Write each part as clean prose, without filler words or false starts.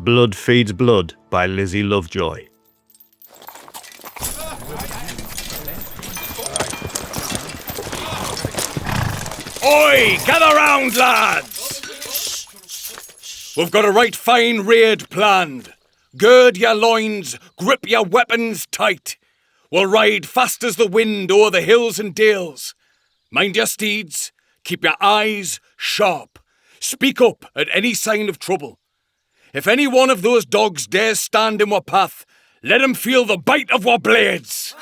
Blood Feeds Blood by Lizzie Lovejoy. Oi! Gather round, lads! We've got a right fine raid planned. Gird your loins, grip your weapons tight. We'll ride fast as the wind o'er the hills and dales. Mind your steeds, keep your eyes sharp. Speak up at any sign of trouble. If any one of those dogs dares stand in our path, let him feel the bite of our blades.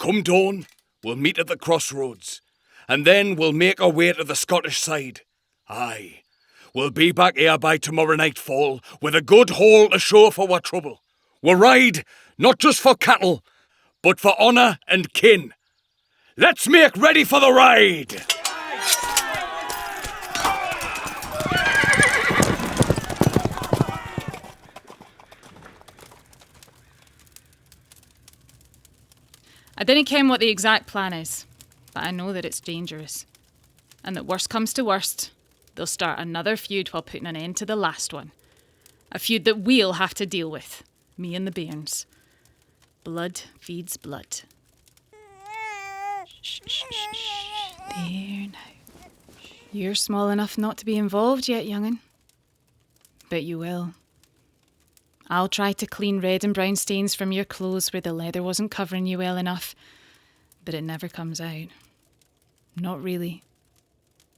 Come dawn, we'll meet at the crossroads, and then we'll make our way to the Scottish side. Aye, we'll be back here by tomorrow nightfall with a good haul to show for our trouble. We'll ride, not just for cattle, but for honour and kin. Let's make ready for the ride! I didn't ken what the exact plan is, but I know that it's dangerous. And that worst comes to worst, they'll start another feud while putting an end to the last one. A feud that we'll have to deal with, me and the bairns. Blood feeds blood. Shh, shh, shh, shh. There now. You're small enough not to be involved yet, young'un. But you will. I'll try to clean red and brown stains from your clothes where the leather wasn't covering you well enough, but it never comes out. Not really.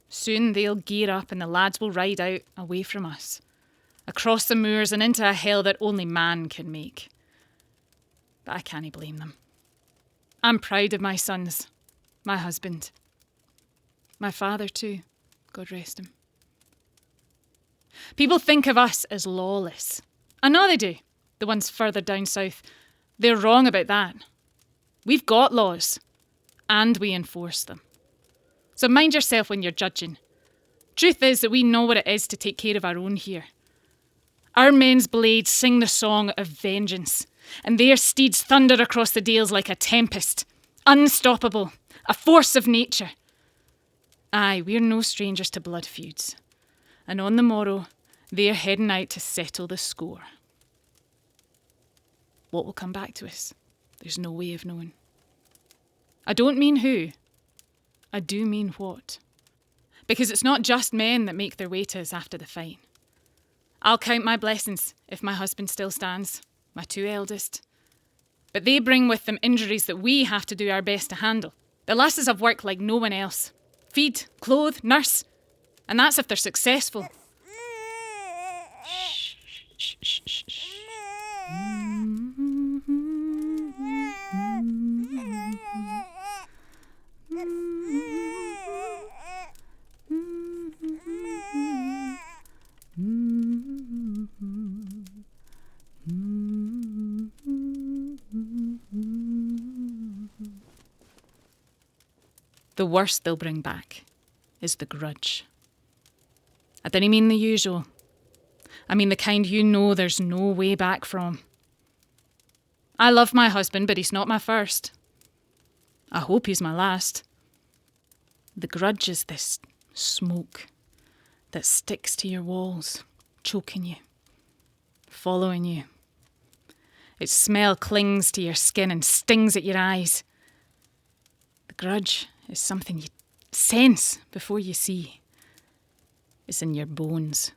Soon they'll gear up and the lads will ride out away from us, across the moors and into a hell that only man can make. But I can't blame them. I'm proud of my sons, my husband, my father too, God rest him. People think of us as lawless. I know they do, the ones further down south. They're wrong about that. We've got laws, and we enforce them. So mind yourself when you're judging. Truth is that we know what it is to take care of our own here. Our men's blades sing the song of vengeance, and their steeds thunder across the dales like a tempest, unstoppable, a force of nature. Aye, we're no strangers to blood feuds, and on the morrow, they're heading out to settle the score. What will come back to us? There's no way of knowing. I don't mean who. I do mean what. Because it's not just men that make their way to us after the fight. I'll count my blessings if my husband still stands, my two eldest. But they bring with them injuries that we have to do our best to handle. The lasses have work like no one else. Feed, clothe, nurse. And that's if they're successful. Shh, shh, shh, shh. The worst they'll bring back is the grudge. I didn't mean the usual. I mean the kind you know there's no way back from. I love my husband, but he's not my first. I hope he's my last. The grudge is this smoke that sticks to your walls, choking you, following you. Its smell clings to your skin and stings at your eyes. The grudge is something you sense before you see. It's in your bones.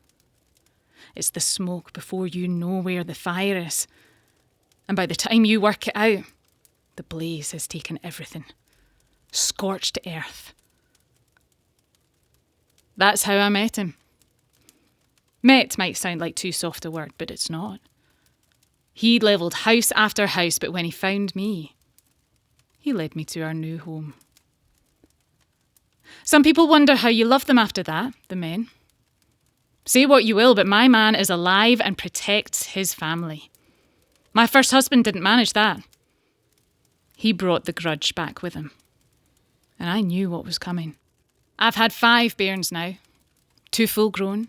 It's the smoke before you know where the fire is. And by the time you work it out, the blaze has taken everything, scorched earth. That's how I met him. Met might sound like too soft a word, but it's not. He'd levelled house after house, but when he found me, he led me to our new home. Some people wonder how you love them after that, the men. Say what you will, but my man is alive and protects his family. My first husband didn't manage that. He brought the grudge back with him. And I knew what was coming. I've had 5 bairns now. 2 full grown,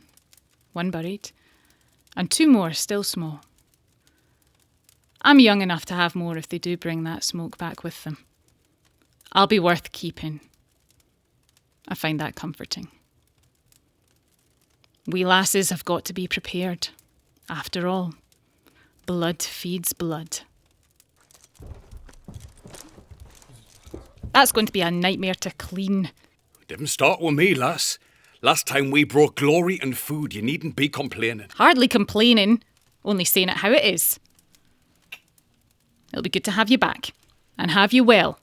1 buried, and 2 more still small. I'm young enough to have more if they do bring that smoke back with them. I'll be worth keeping. I find that comforting. We lasses have got to be prepared. After all, blood feeds blood. That's going to be a nightmare to clean. Didn't start with me, lass. Last time we brought glory and food, you needn't be complaining. Hardly complaining, only saying it how it is. It'll be good to have you back, and have you well.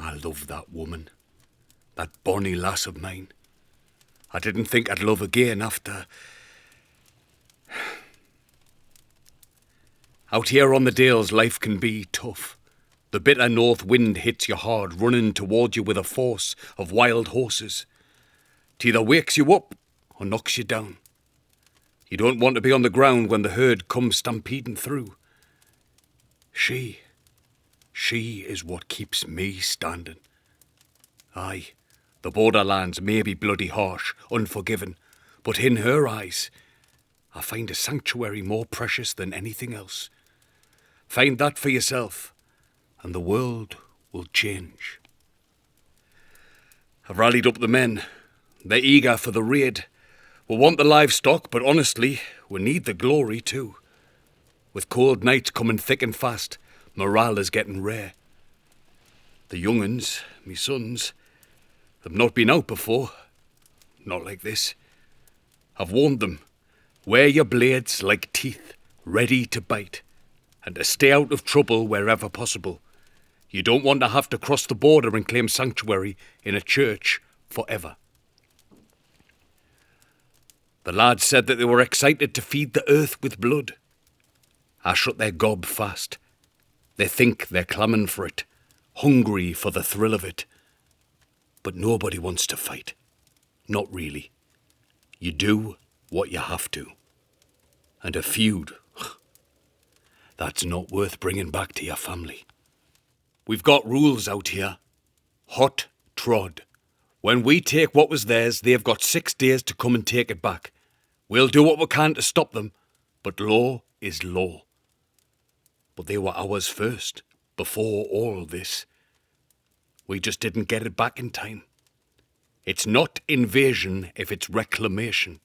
I love that woman. That bonny lass of mine. I didn't think I'd love again after... Out here on the Dales, life can be tough. The bitter north wind hits you hard, running toward you with a force of wild horses. It either wakes you up or knocks you down. You don't want to be on the ground when the herd comes stampeding through. She is what keeps me standing. Aye, the borderlands may be bloody harsh, unforgiving, but in her eyes, I find a sanctuary more precious than anything else. Find that for yourself, and the world will change. I've rallied up the men. They're eager for the raid. We want the livestock, but honestly, we need the glory too. With cold nights coming thick and fast, morale is getting rare. The young'uns, me sons, have not been out before. Not like this. I've warned them. Wear your blades like teeth, ready to bite, and to stay out of trouble wherever possible. You don't want to have to cross the border and claim sanctuary in a church forever. The lads said that they were excited to feed the earth with blood. I shut their gob fast. They think they're clamming for it, hungry for the thrill of it. But nobody wants to fight. Not really. You do what you have to. And a feud, that's not worth bringing back to your family. We've got rules out here. Hot trod. When we take what was theirs, they've got 6 days to come and take it back. We'll do what we can to stop them, but law is law. But they were ours first, before all this. We just didn't get it back in time. It's not invasion if it's reclamation.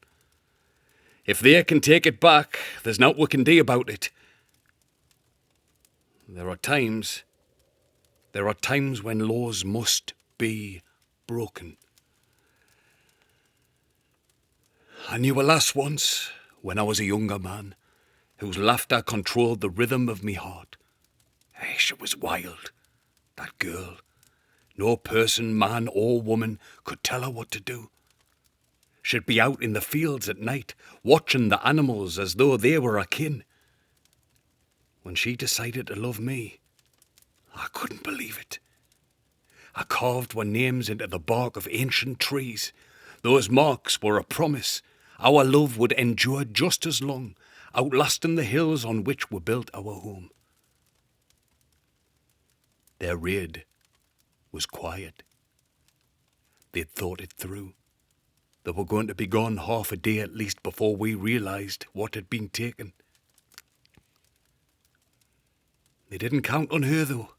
If they can take it back, there's naught we can do about it. There are times when laws must be broken. I knew a lass once, when I was a younger man, whose laughter controlled the rhythm of me heart. Hey, she was wild, that girl. No person, man or woman, could tell her what to do. She'd be out in the fields at night, watching the animals as though they were her kin. When she decided to love me, I couldn't believe it. I carved our names into the bark of ancient trees. Those marks were a promise. Our love would endure just as long, outlasting the hills on which we built our home. Their raid was quiet. They'd thought it through. They were going to be gone half a day at least before we realised what had been taken. They didn't count on her, though,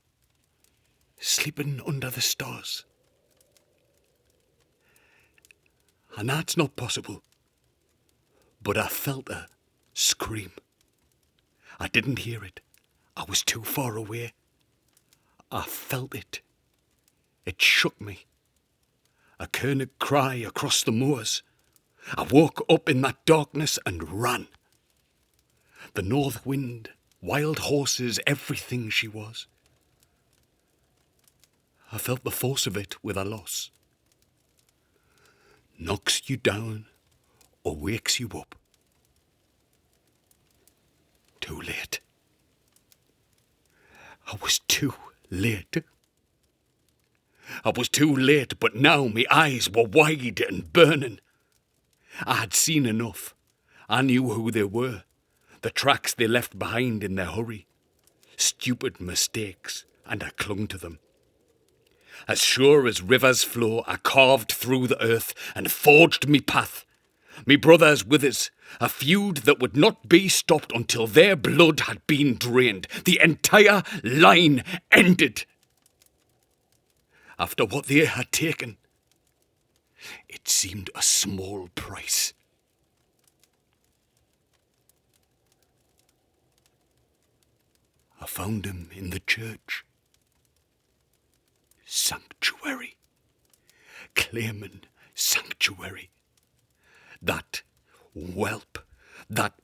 sleeping under the stars. And that's not possible. But I felt her scream. I didn't hear it. I was too far away. I felt it. It shook me. A kerned cry across the moors. I woke up in that darkness and ran. The north wind, wild horses, everything she was. I felt the force of it with a loss. Knocks you down or wakes you up. Too late. I was too late. I was too late, but now my eyes were wide and burning. I had seen enough. I knew who they were, the tracks they left behind in their hurry. Stupid mistakes, and I clung to them. As sure as rivers flow, I carved through the earth and forged me path. Me brothers with us, a feud that would not be stopped until their blood had been drained. The entire line ended. after what they had taken. It seemed a small price. I found him in the church. Sanctuary. Claiming sanctuary. That whelp, that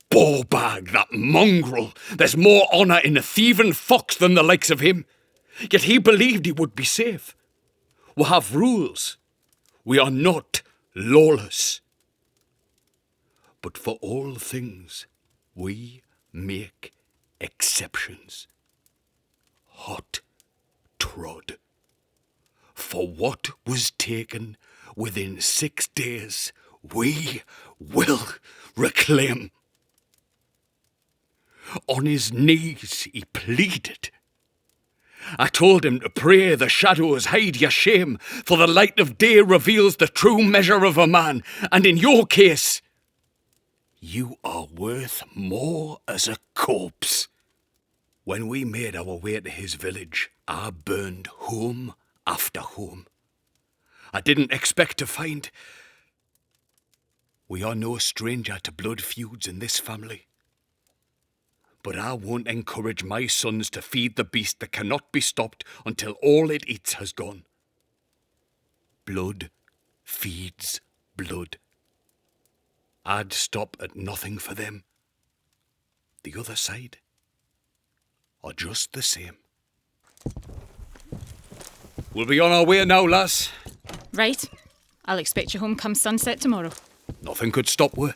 ball-bag, that mongrel. There's more honour in a thieving fox than the likes of him. Yet he believed he would be safe. We have rules. We are not lawless. But for all things, we make exceptions. Hot trod. For what was taken within 6 days, we will reclaim. On his knees he pleaded. I told him to pray the shadows hide your shame, for the light of day reveals the true measure of a man, and in your case, you are worth more as a corpse. When we made our way to his village, I burned home after home. I didn't expect to find... We are no stranger to blood feuds in this family. But I won't encourage my sons to feed the beast that cannot be stopped until all it eats has gone. Blood feeds blood. I'd stop at nothing for them. The other side are just the same. We'll be on our way now, lass. Right. I'll expect you home come sunset tomorrow. Nothing could stop we.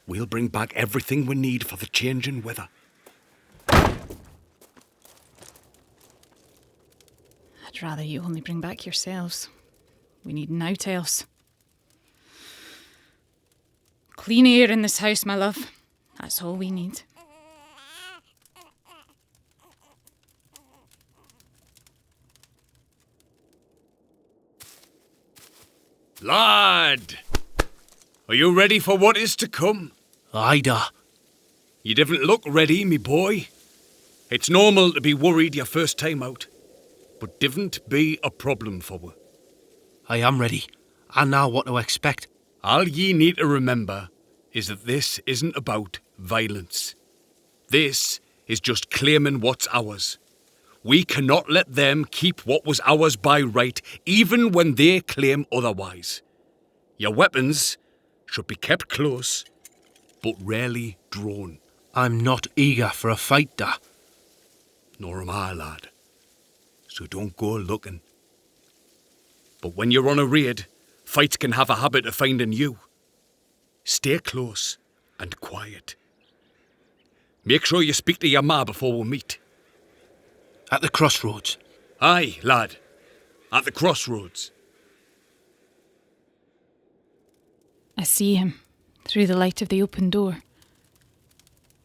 We'll bring back everything we need for the changing weather. I'd rather you only bring back yourselves. We need naught else. Clean air in this house, my love. That's all we need. Lad! Are you ready for what is to come? Aye, da. You didn't look ready, me boy. It's normal to be worried your first time out, but didn't be a problem for we. I am ready. I know what to expect. All ye need to remember is that this isn't about violence. This is just claiming what's ours. We cannot let them keep what was ours by right, even when they claim otherwise. Your weapons should be kept close, but rarely drawn. I'm not eager for a fight, da. Nor am I, lad. So don't go looking. But when you're on a raid, fights can have a habit of finding you. Stay close and quiet. Make sure you speak to your ma before we meet. At the crossroads. Aye, lad. At the crossroads. I see him through the light of the open door.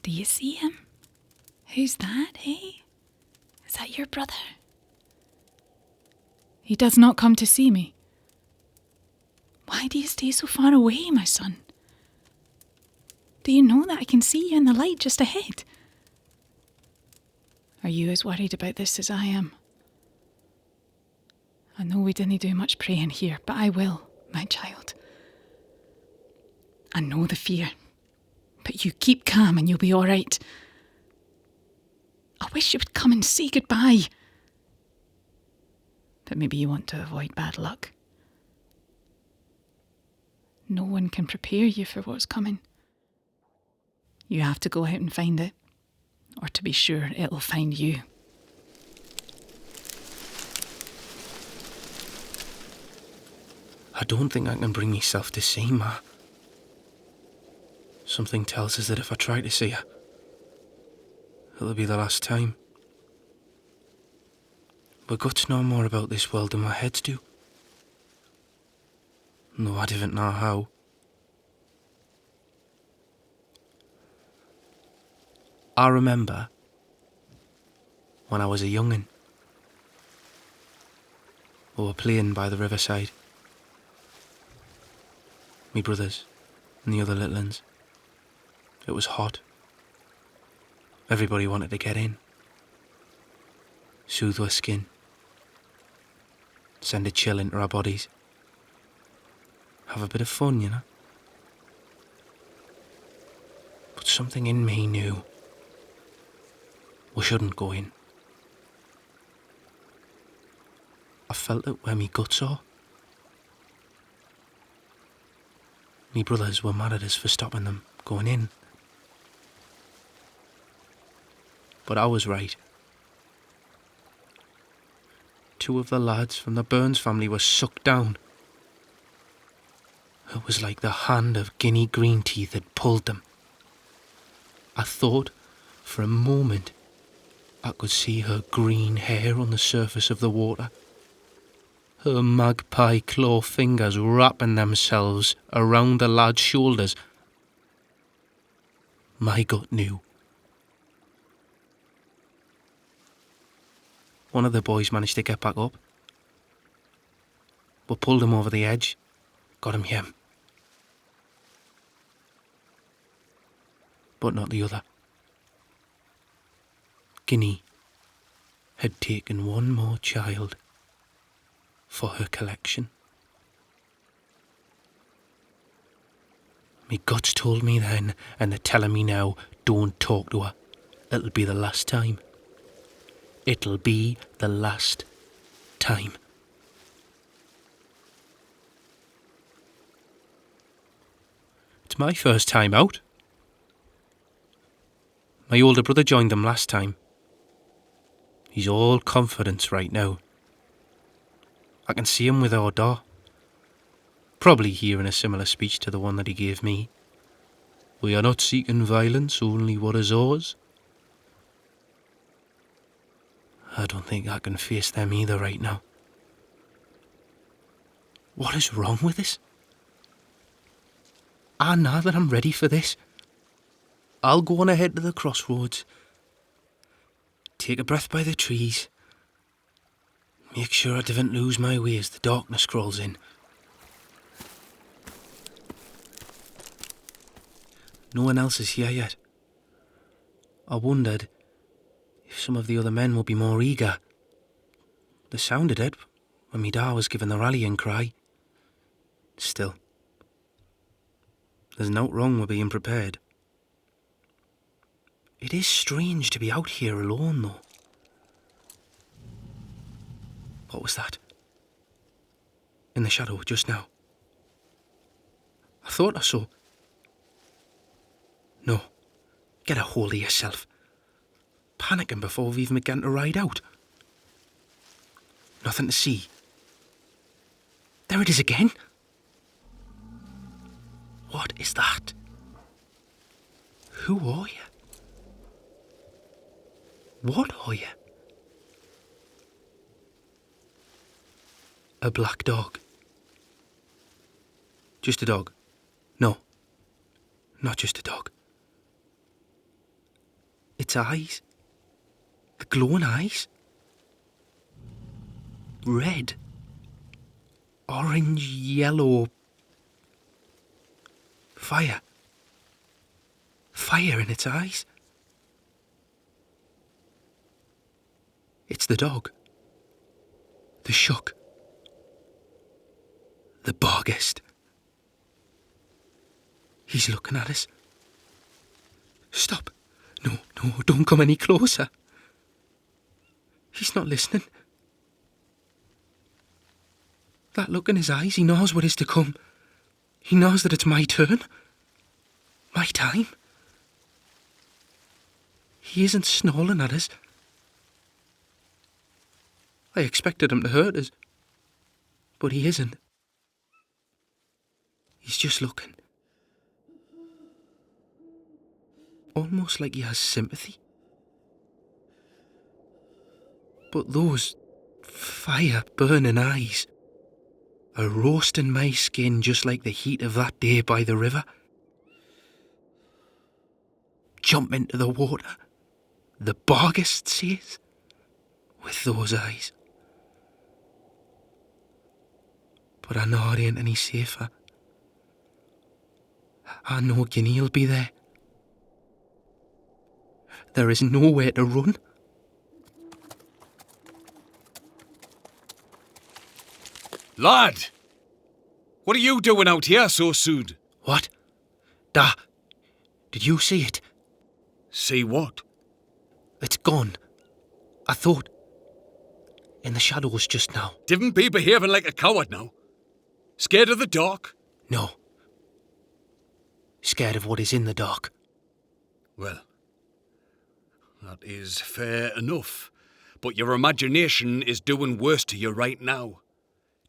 Do you see him? Who's that, hey? Is that your brother? He does not come to see me. Why do you stay so far away, my son? Do you know that I can see you in the light just ahead? Are you as worried about this as I am? I know we didn't do much praying here, but I will, my child. I know the fear, but you keep calm and you'll be all right. I wish you would come and say goodbye. But maybe you want to avoid bad luck. No one can prepare you for what's coming. You have to go out and find it, or to be sure it'll find you. I don't think I can bring myself to see Ma. Something tells us that if I try to see her, it'll be the last time. My guts know more about this world than my heads do. No, I didn't know how. I remember when I was a young'un. We were playing by the riverside. Me brothers and the other little uns. It was hot. Everybody wanted to get in. Soothe our skin. send a chill into our bodies. Have a bit of fun, you know. But something in me knew we shouldn't go in. I felt it where me guts are. Me brothers were mad at us for stopping them going in. But I was right. 2 of the lads from the Burns family were sucked down. It was like the hand of Guinea Green Teeth had pulled them. I thought, for a moment, I could see her green hair on the surface of the water. Her magpie claw fingers wrapping themselves around the lad's shoulders. My gut knew. One of the boys managed to get back up. We pulled him over the edge, got him home. But not the other. Guinea had taken one more child for her collection. Me guts told me then, and they're telling me now, don't talk to her. It'll be the last time. It'll be the last time. It's my first time out. My older brother joined them last time. He's all confidence right now. I can see him with our door. Probably hearing a similar speech to the one that he gave me. We are not seeking violence, only what is ours. I don't think I can face them either right now. What is wrong with this? I know that I'm ready for this. I'll go on ahead to the crossroads. Take a breath by the trees. Make sure I don't lose my way as the darkness crawls in. No one else is here yet. I wondered if some of the other men would be more eager. They sounded it when me da was giving the rallying cry. Still, there's nought wrong with being prepared. It is strange to be out here alone, though. What was that? In the shadow just now. I thought I saw. No, get a hold of yourself. Panicking before we've even begun to ride out. Nothing to see. There it is again. What is that? Who are you? What are you? A black dog. Just a dog. No, not just a dog. Its eyes. The glowing eyes. Red. Orange, yellow. Fire. Fire in its eyes. It's the dog. The shook. The barghest. He's looking at us. Stop. No, don't come any closer. He's not listening. That look in his eyes, he knows what is to come. He knows that it's my turn. My time. He isn't snarling at us. I expected him to hurt us, but he isn't. He's just looking. Almost like he has sympathy. But those fire-burning eyes are roasting my skin just like the heat of that day by the river. Jump into the water, the barghest says, with those eyes. But I know it ain't any safer. I know Guinea'll be there. There is nowhere to run. Lad! What are you doing out here so soon? What? Da, did you see it? See what? It's gone. I thought... in the shadows just now. Divn't be behaving like a coward now. Scared of the dark? No. Scared of what is in the dark. Well, that is fair enough. But your imagination is doing worse to you right now.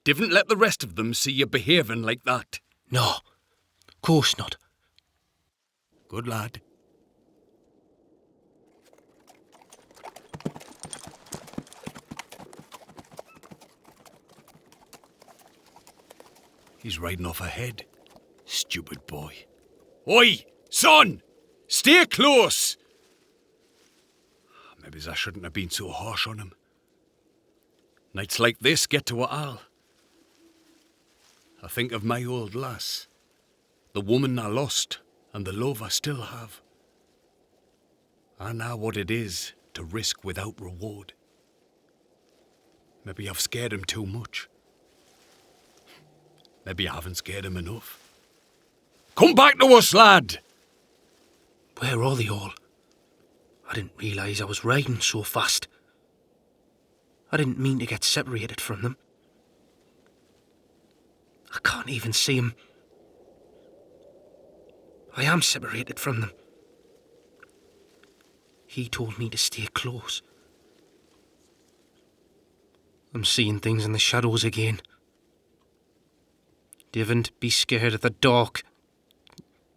Divn't let the rest of them see you behaving like that. No, course not. Good lad. He's riding off ahead. Stupid boy. Oi, son! Stay close! Maybe I shouldn't have been so harsh on him. Nights like this get to it all. I think of my old lass, the woman I lost and the love I still have. I know what it is to risk without reward. Maybe I've scared him too much. Maybe I haven't scared him enough. Come back to us, lad! Where are they all? I didn't realise I was riding so fast. I didn't mean to get separated from them. I can't even see them. I am separated from them. He told me to stay close. I'm seeing things in the shadows again. Divn't be scared of the dark.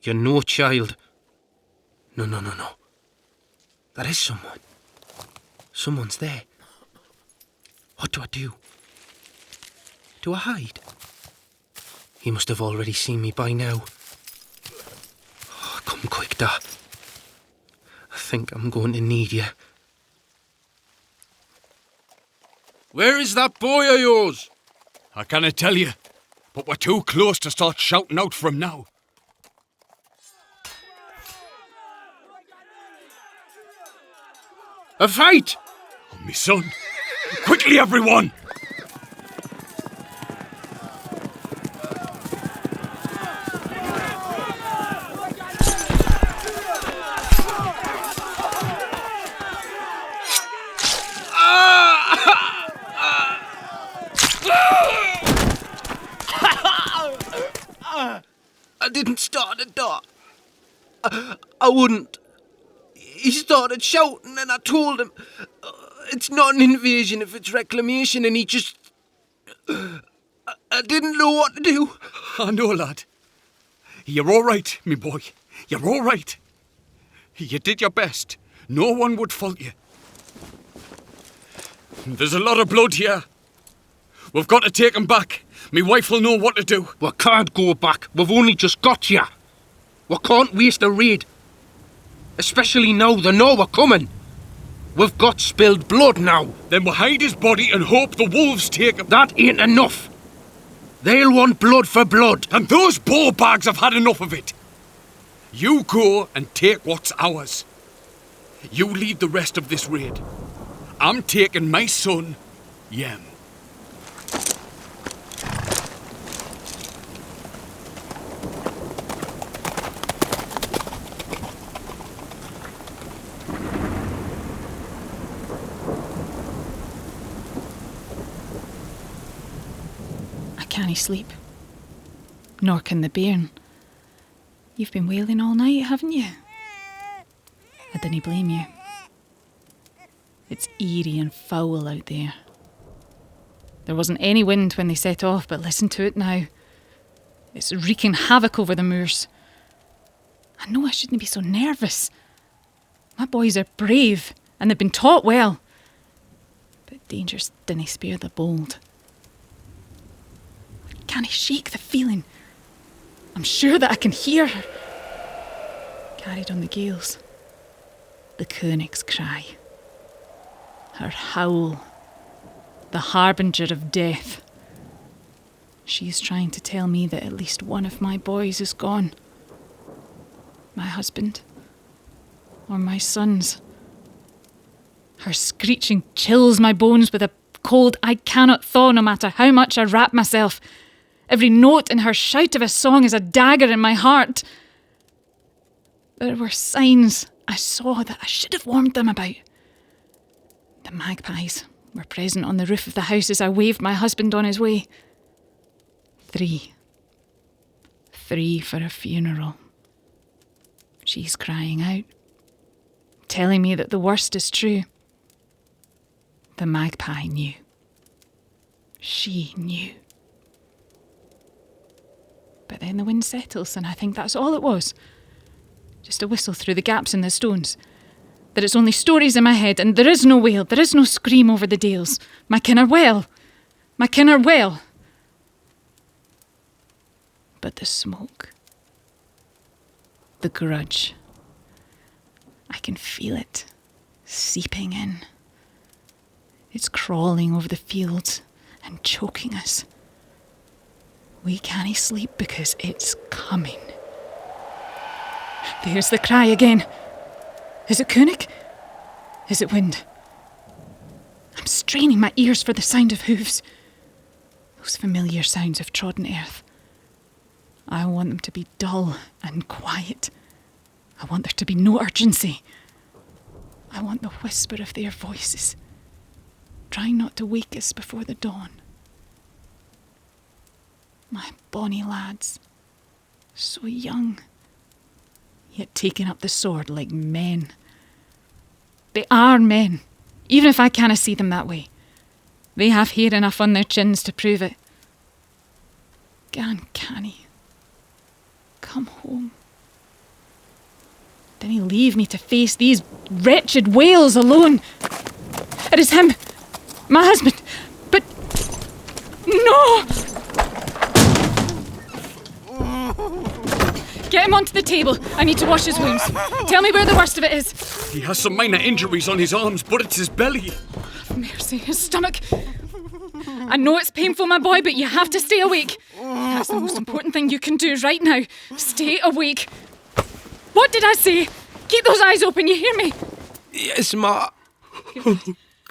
You're no child. No. There is someone. Someone's there. What do I do? Do I hide? He must have already seen me by now. Oh, come quick, Da. I think I'm going to need you. Where is that boy of yours? I can't tell you, but we're too close to start shouting out from now. A fight! Oh, me son. Quickly, everyone! I didn't start it, Da. I wouldn't. He started shouting and I told him it's not an invasion if it's reclamation, and he just... I didn't know what to do. I know, lad. You're all right, me boy. You're all right. You did your best. No one would fault you. There's a lot of blood here. We've got to take him back. Me wife will know what to do. We can't go back. We've only just got here. We can't waste a raid. Especially now they know we're coming. We've got spilled blood now. Then we'll hide his body and hope the wolves take him. That ain't enough. They'll want blood for blood. And those ball bags have had enough of it. You go and take what's ours. You lead the rest of this raid. I'm taking my son, Yem. Can't he sleep? Nor can the bairn. You've been wailing all night, haven't you? I didn't blame you. It's eerie and foul out there. There wasn't any wind when they set off, but listen to it now. It's wreaking havoc over the moors. I know I shouldn't be so nervous. My boys are brave, and they've been taught well. But dangers didn't spare the bold. Can I shake the feeling? I'm sure that I can hear her. Carried on the gales. The thnks cry. Her howl. The harbinger of death. She's trying to tell me that at least one of my boys is gone. My husband. Or my sons. Her screeching chills my bones with a cold I cannot thaw no matter how much I wrap myself. Every note in her shout of a song is a dagger in my heart. There were signs I saw that I should have warned them about. The magpies were present on the roof of the house as I waved my husband on his way. 3. 3 for a funeral. She's crying out, telling me that the worst is true. The magpie knew. She knew. But then the wind settles, and I think that's all it was. Just a whistle through the gaps in the stones. That it's only stories in my head, and there is no wail, there is no scream over the dales. My kin are well. My kin are well. But the smoke. The grudge. I can feel it seeping in. It's crawling over the fields and choking us. We can't sleep because it's coming. There's the cry again. Is it Kunik? Is it wind? I'm straining my ears for the sound of hooves. Those familiar sounds of trodden earth. I want them to be dull and quiet. I want there to be no urgency. I want the whisper of their voices, trying not to wake us before the dawn. My bonny lads, so young, yet taking up the sword like men. They are men, even if I canna see them that way. They have hair enough on their chins to prove it. Gan canny, come home. Dinna leave me to face these wretched whales alone. It is him, my husband, but no! Get him onto the table. I need to wash his wounds. Tell me where the worst of it is. He has some minor injuries on his arms, but it's his belly. Have mercy, his stomach. I know it's painful, my boy, but you have to stay awake. That's the most important thing you can do right now. Stay awake. What did I say? Keep those eyes open, you hear me? Yes, Ma. Oh,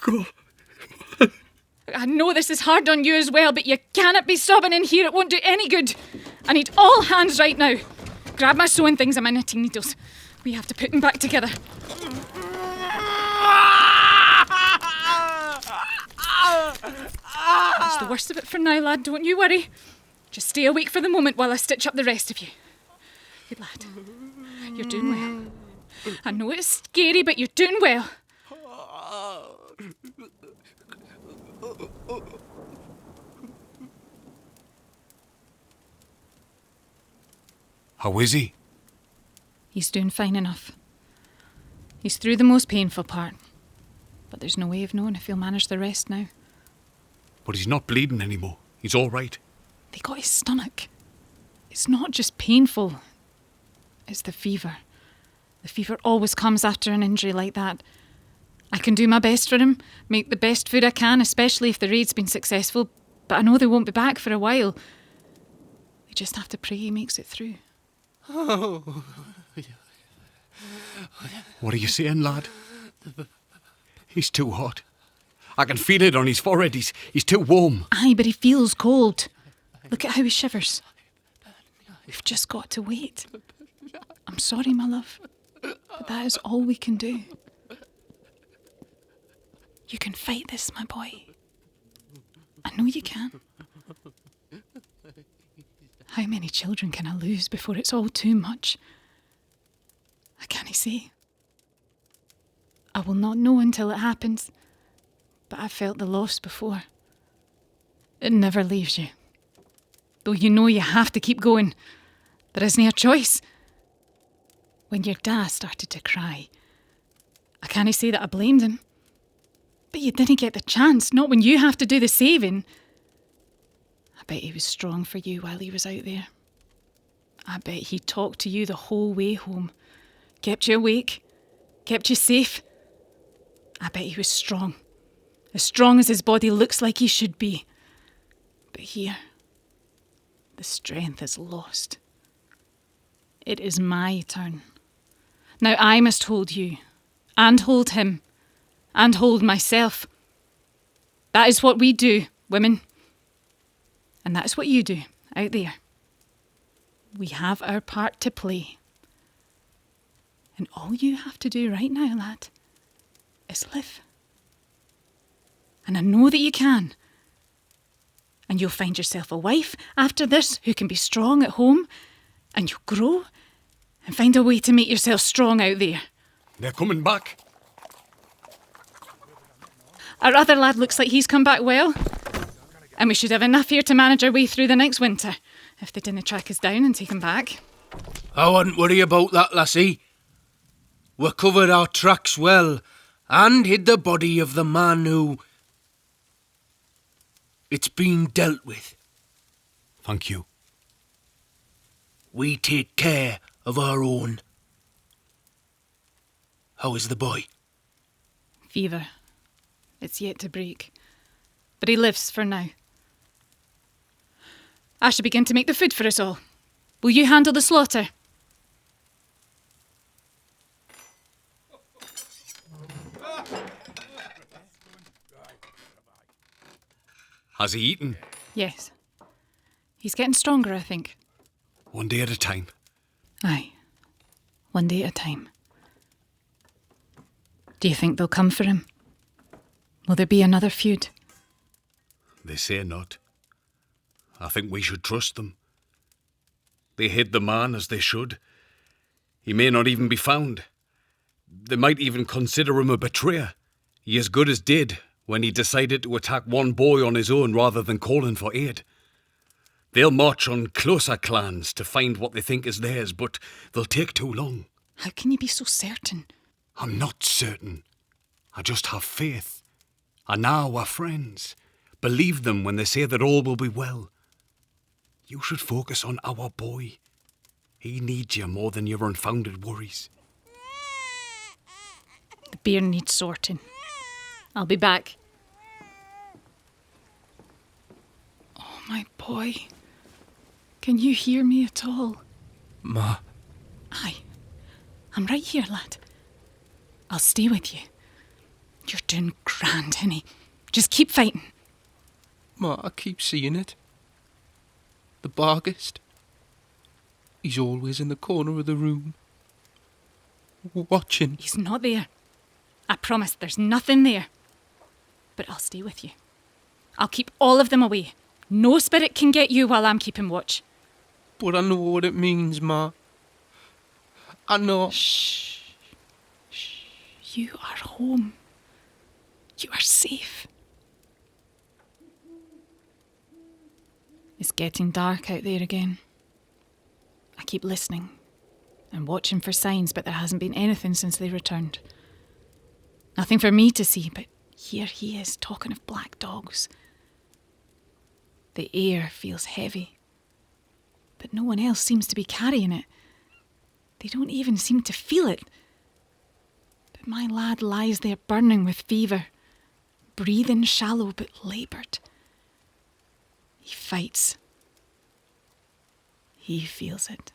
God. I know this is hard on you as well, but you cannot be sobbing in here. It won't do any good. I need all hands right now. Grab my sewing things and my knitting needles. We have to put them back together. That's the worst of it for now, lad. Don't you worry. Just stay awake for the moment while I stitch up the rest of you. Good lad. You're doing well. I know it's scary, but you're doing well. How is he? He's doing fine enough. He's through the most painful part. But there's no way of knowing if he'll manage the rest now. But he's not bleeding anymore. He's all right. They got his stomach. It's not just painful. It's the fever. The fever always comes after an injury like that. I can do my best for him, make the best food I can, especially if the raid's been successful, but I know they won't be back for a while. We just have to pray he makes it through. What are you saying, lad? He's too hot. I can feel it on his forehead. He's too warm. Aye, but he feels cold. Look at how he shivers. We've just got to wait. I'm sorry, my love, but that is all we can do. You can fight this, my boy. I know you can. How many children can I lose before it's all too much? I can't say. I will not know until it happens, but I've felt the loss before. It never leaves you. Though you know you have to keep going. There isn't a choice. When your dad started to cry, I can't say that I blamed him. But you didn't get the chance, not when you have to do the saving. I bet he was strong for you while he was out there. I bet he talked to you the whole way home. Kept you awake. Kept you safe. I bet he was strong. As strong as his body looks like he should be. But here, the strength is lost. It is my turn. Now I must hold you, and hold him, and hold myself. That is what we do, women. And that is what you do out there. We have our part to play. And all you have to do right now, lad, is live. And I know that you can. And you'll find yourself a wife after this who can be strong at home, and you'll grow and find a way to make yourself strong out there. They're coming back. Our other lad looks like he's come back well. And we should have enough here to manage our way through the next winter, if they didn't track us down and take him back. I wouldn't worry about that, lassie. We covered our tracks well and hid the body of the man who... It's been dealt with. Thank you. We take care of our own. How is the boy? Fever. It's yet to break. But he lives for now. I should begin to make the food for us all. Will you handle the slaughter? Has he eaten? Yes. He's getting stronger, I think. One day at a time. Aye. One day at a time. Do you think they'll come for him? Will there be another feud? They say not. I think we should trust them. They hid the man as they should. He may not even be found. They might even consider him a betrayer. He as good as did when he decided to attack one boy on his own rather than calling for aid. They'll march on closer clans to find what they think is theirs, but they'll take too long. How can you be so certain? I'm not certain. I just have faith. And now we're friends. Believe them when they say that all will be well. You should focus on our boy. He needs you more than your unfounded worries. The beer needs sorting. I'll be back. Oh, my boy. Can you hear me at all? Ma. Aye. I'm right here, lad. I'll stay with you. You're doing grand, honey. Just keep fighting. Ma, I keep seeing it. The barghest. He's always in the corner of the room. Watching. He's not there. I promise there's nothing there. But I'll stay with you. I'll keep all of them away. No spirit can get you while I'm keeping watch. But I know what it means, Ma. I know. Shh. Shh. You are home. You are safe. It's getting dark out there again. I keep listening and watching for signs, but there hasn't been anything since they returned. Nothing for me to see, but here he is talking of black dogs. The air feels heavy, but no one else seems to be carrying it. They don't even seem to feel it. But my lad lies there burning with fever, breathing shallow but laboured. He fights. He feels it.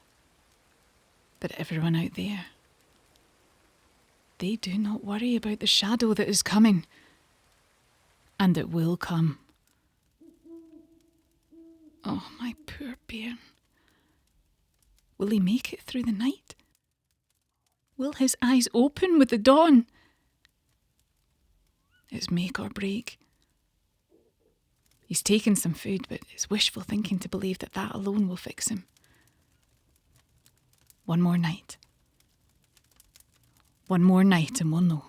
But everyone out there, they do not worry about the shadow that is coming, and that will come. Oh, my poor bairn. Will he make it through the night? Will his eyes open with the dawn? It's make or break. He's taken some food, but it's wishful thinking to believe that that alone will fix him. One more night. One more night and we'll know.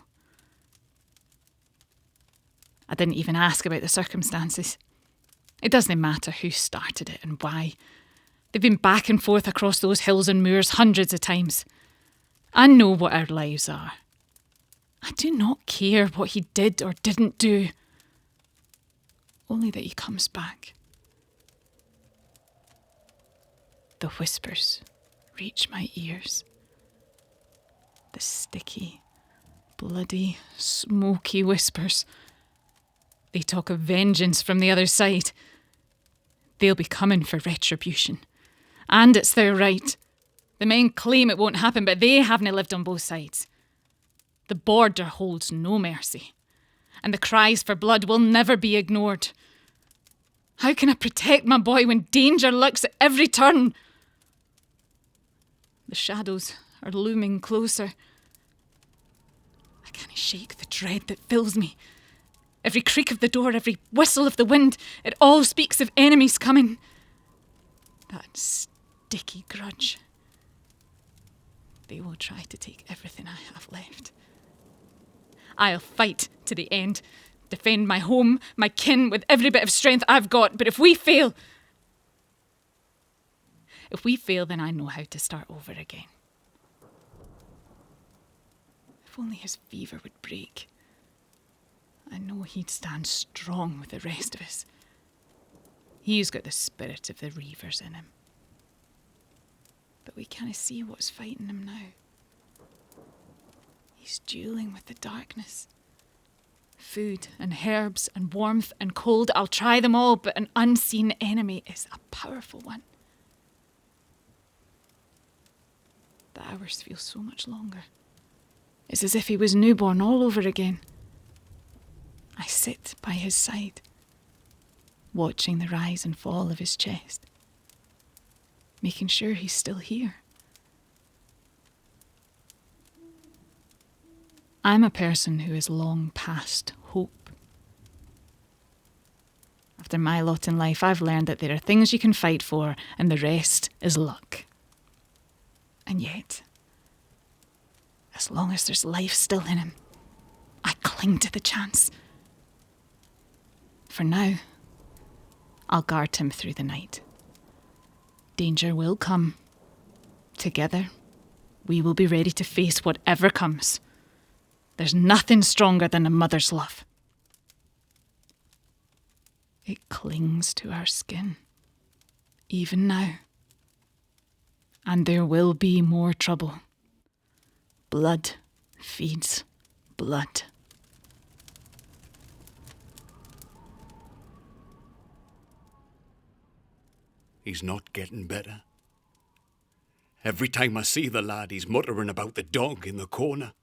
I didn't even ask about the circumstances. It doesn't matter who started it and why. They've been back and forth across those hills and moors hundreds of times. I know what our lives are. I do not care what he did or didn't do. Only that he comes back. The whispers reach my ears. The sticky, bloody, smoky whispers. They talk of vengeance from the other side. They'll be coming for retribution. And it's their right. The men claim it won't happen, but they haven't lived on both sides. The border holds no mercy. and the cries for blood will never be ignored. How can I protect my boy when danger lurks at every turn? The shadows are looming closer. I can't shake the dread that fills me. Every creak of the door, every whistle of the wind, it all speaks of enemies coming. That sticky grudge. They will try to take everything I have left. I'll fight to the end, defend my home, my kin, with every bit of strength I've got. But if we fail, then I know how to start over again. If only his fever would break. I know he'd stand strong with the rest of us. He's got the spirit of the Reivers in him. But we can't see what's fighting him now. He's duelling with the darkness. Food and herbs and warmth and cold, I'll try them all, but an unseen enemy is a powerful one. The hours feel so much longer. It's as if he was newborn all over again. I sit by his side, watching the rise and fall of his chest, making sure he's still here. I'm a person who is long past hope. After my lot in life, I've learned that there are things you can fight for and the rest is luck. And yet, as long as there's life still in him, I cling to the chance. For now, I'll guard him through the night. Danger will come. Together, we will be ready to face whatever comes. There's nothing stronger than a mother's love. It clings to our skin, even now. And there will be more trouble. Blood feeds blood. He's not getting better. Every time I see the lad, he's muttering about the dog in the corner.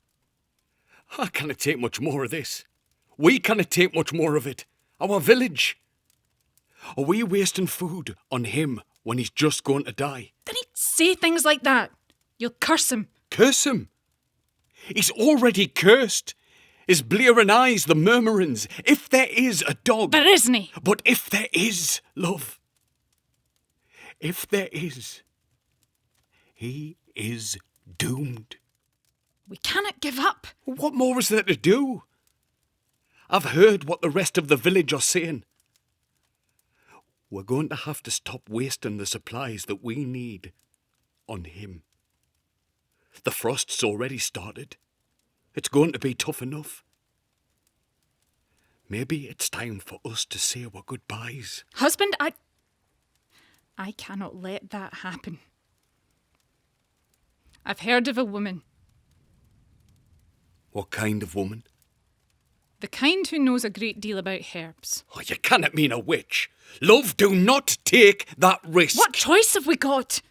I can't take much more of this. We can't take much more of it. Our village. Are we wasting food on him when he's just going to die? Don't say things like that. You'll curse him. Curse him? He's already cursed. His blearing eyes, the murmurings. If there is a dog... There isn't he? But if there is, love... If there is, he is doomed. We cannot give up. What more is there to do? I've heard what the rest of the village are saying. We're going to have to stop wasting the supplies that we need on him. The frost's already started. It's going to be tough enough. Maybe it's time for us to say our goodbyes. Husband, I cannot let that happen. I've heard of a woman. What kind of woman? The kind who knows a great deal about herbs. Oh, you cannot mean a witch. Love, do not take that risk. What choice have we got?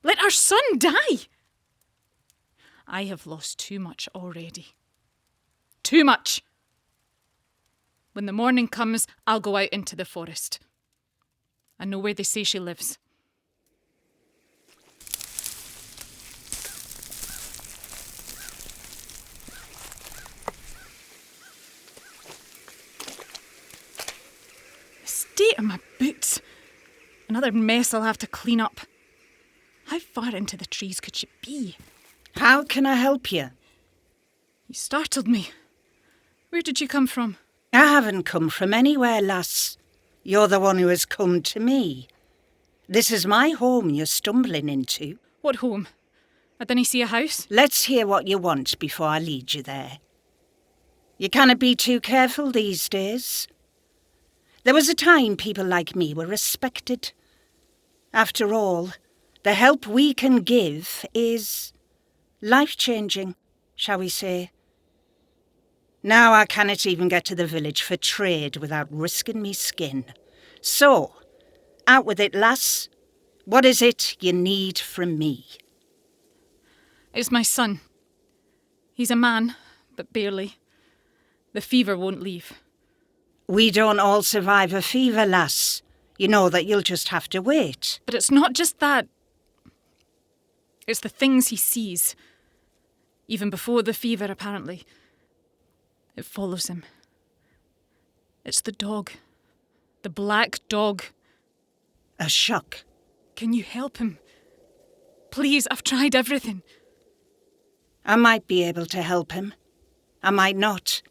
Let our son die. I have lost too much already. Too much. When the morning comes, I'll go out into the forest. I know where they say she lives. The state of my boots. Another mess I'll have to clean up. How far into the trees could she be? How can I help you? You startled me. Where did you come from? I haven't come from anywhere, lass. You're the one who has come to me. This is my home you're stumbling into. What home? I didn't see a house. Let's hear what you want before I lead you there. You can't be too careful these days. There was a time people like me were respected. After all, the help we can give is life-changing, shall we say. Now I cannot even get to the village for trade without risking me skin. So, out with it, lass. What is it you need from me? It's my son. He's a man, but barely. The fever won't leave. We don't all survive a fever, lass. You know that you'll just have to wait. But it's not just that. It's the things he sees. Even before the fever, apparently. It follows him. It's the dog. The black dog. A shock. Can you help him? Please, I've tried everything. I might be able to help him. I might not.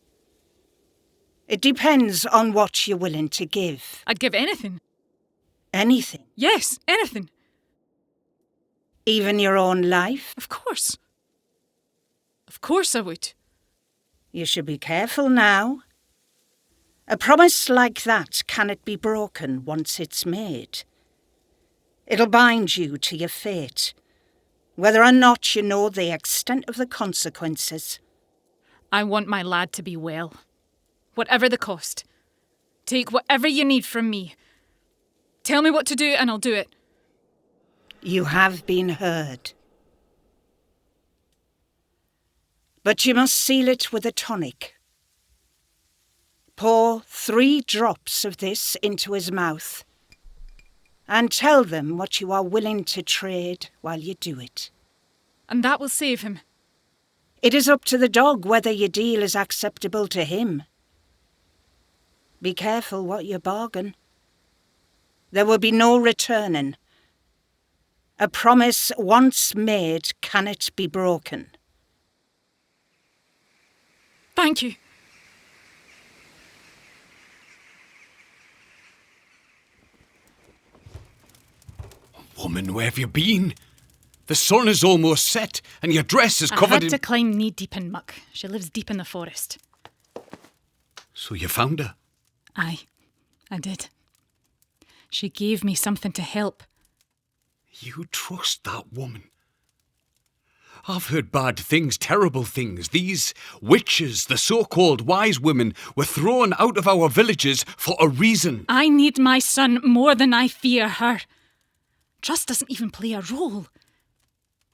It depends on what you're willing to give. I'd give anything. Anything. Yes, anything. Even your own life. Of course. Of course I would. You should be careful now. A promise like that cannot be broken once it's made. It'll bind you to your fate, whether or not you know the extent of the consequences. I want my lad to be well. Whatever the cost. Take whatever you need from me. Tell me what to do and I'll do it. You have been heard. But you must seal it with a tonic. Pour 3 drops of this into his mouth and tell them what you are willing to trade while you do it. And that will save him. It is up to the dog whether your deal is acceptable to him. Be careful what you bargain. There will be no returning. A promise once made cannot be broken. Thank you. Woman, where have you been? The sun is almost set, and your dress is covered I had in... to climb knee-deep in muck. She lives deep in the forest. So you found her? Aye, I did. She gave me something to help. You trust that woman? I've heard bad things, terrible things. These witches, the so-called wise women, were thrown out of our villages for a reason. I need my son more than I fear her. Trust doesn't even play a role.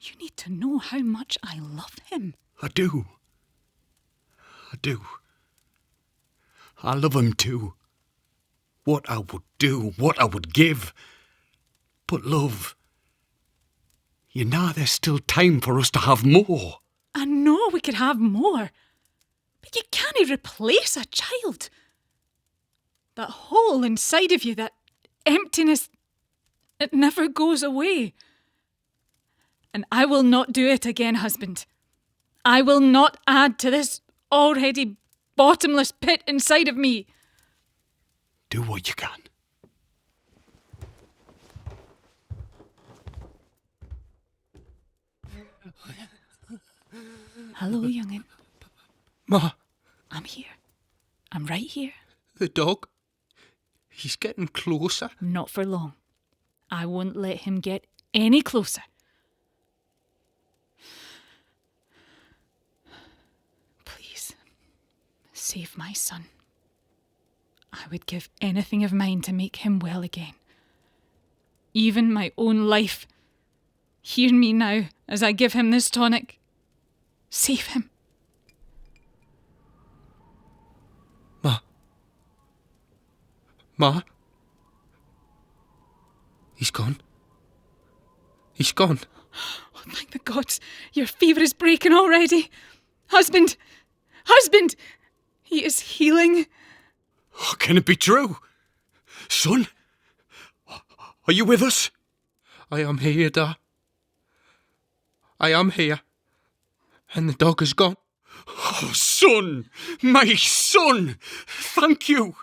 You need to know how much I love him. I do. I do. I love him too. What I would do, what I would give. But love, you know there's still time for us to have more. I know we could have more. But you can't replace a child. That hole inside of you, that emptiness, it never goes away. And I will not do it again, husband. I will not add to this already bottomless pit inside of me. Do what you can. Hello, young'un. Ma, I'm here. I'm right here. the dog, he's getting closer. Not for long. I won't let him get any closer. Please, save my son. I would give anything of mine to make him well again. Even my own life. Hear me now as I give him this tonic. Save him. Ma? He's gone. He's gone. Oh, thank the gods. Your fever is breaking already. Husband! Husband! He is healing. Oh, can it be true? Son? Are you with us? I am here, Da. I am here. And the dog is gone. Oh, son! My son! Thank you!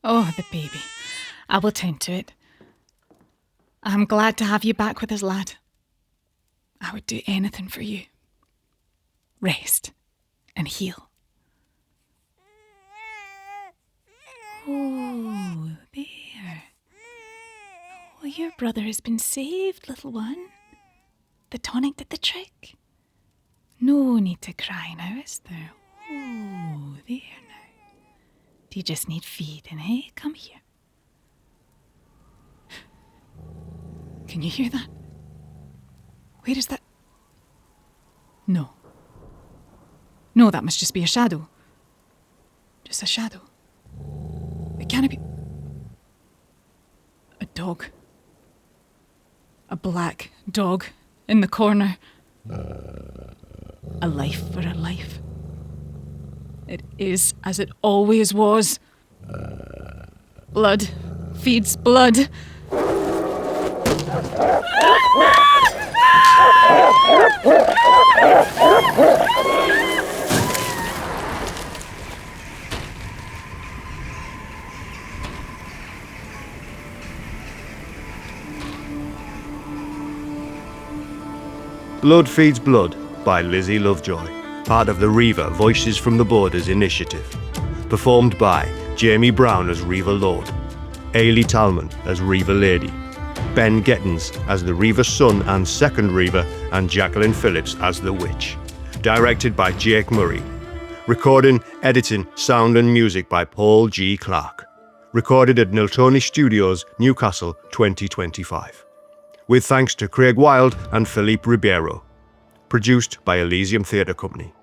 Oh, the baby. I will tend to it. I'm glad to have you back with us, lad. I would do anything for you. Rest and heal. Oh, there. Oh, your brother has been saved, little one. The tonic did the trick. No need to cry now, is there? Oh, there now. Do you just need feeding, eh? Come here. Can you hear that? Where is that? No. No, that must just be a shadow. Just a shadow. It can't be... A dog. A black dog in the corner. A life for a life. It is as it always was. Blood feeds blood. Blood Feeds Blood by Lizzie Lovejoy, part of the Reiver Voices from the Borders initiative. Performed by Jamie Brown as Reiver Lord, Eilidh Talman as Reiver Lady, Ben Gettins as the Reiver son and second Reiver, and Jacqueline Phillips as the Witch. Directed by Jake Murray. Recording, editing, sound and music by Paul G. Clark. Recorded at Niltoni Studios, Newcastle, 2025. With thanks to Craig Wilde and Filipe Ribiero. Produced by Elysium Theatre Company.